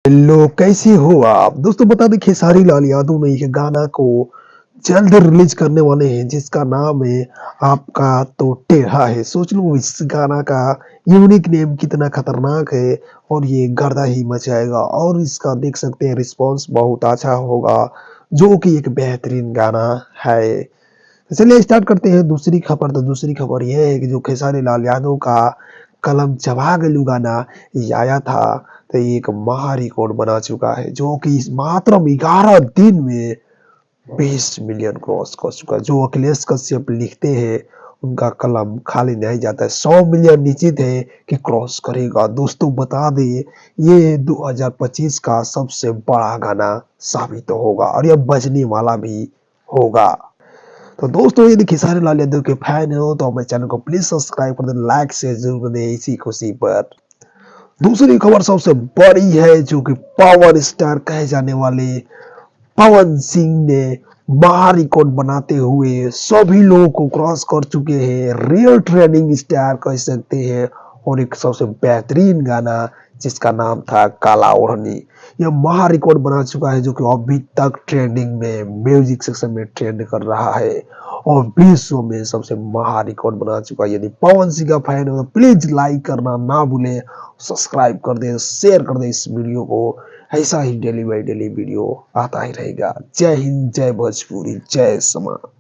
Hello, कैसे हो आप? दोस्तों बता दें खेसारी लाल यादव ने एक गाना को जल्द रिलीज़ करने वाले हैं जिसका नाम है आपका तो टेढ़ा है। सोच लो इस गाना का यूनिक नेम कितना खतरनाक है और ये गर्दा ही मचाएगा और इसका देख सकते हैं रिस्पॉन्स बहुत अच्छा होगा, जो कि एक बेहतरीन गाना है। तो चलिए स्टार्ट करते हैं दूसरी खबर। तो दूसरी खबर ये है कि जो खेसारी लाल यादव का कलम चबा गलू गाना ये आया था, तो ये एक महा रिकॉर्ड बना चुका है जो कि इस मात्र 11 दिन में 20 मिलियन क्रॉस कर चुका है। जो अखिलेश कश्यप लिखते हैं उनका कलम खाली नहीं जाता है। 100 मिलियन निश्चित है कि क्रॉस करेगा। दोस्तों बता दें ये 2025 का सबसे बड़ा गाना साबित होगा और यह बजने वाला भी होगा। तो दोस्तों यदि खेसारी लाल यादव के फैन हो तो हमारे चैनल को प्लीज सब्सक्राइब कर दें, लाइक शेयर जरूर कर दें इसी खुशी पर। दूसरी खबर सबसे बड़ी है जो कि पावर स्टार कहे जाने वाले पवन सिंह ने महा रिकॉर्ड बनाते हुए सभी लोगों को क्रॉस कर चुके हैं। रियल ट्रेंडिंग स्टार कह सकते हैं और एक सबसे बेहतरीन गाना जिसका नाम था काला ओढ़नी, यह महा रिकॉर्ड बना चुका है जो कि अभी तक ट्रेंडिंग में म्यूजिक सेक्शन में ट्रेंड कर रहा है और विश्व में सबसे महा रिकॉर्ड बना चुका है। यदि पवन सिंह का फैन हो तो प्लीज लाइक करना ना भूलें, सब्सक्राइब कर दें, शेयर कर दें इस वीडियो को। ऐसा ही डेली बाई डेली वीडियो आता ही रहेगा। जय हिंद, जय भोजपुरी, जय समाज।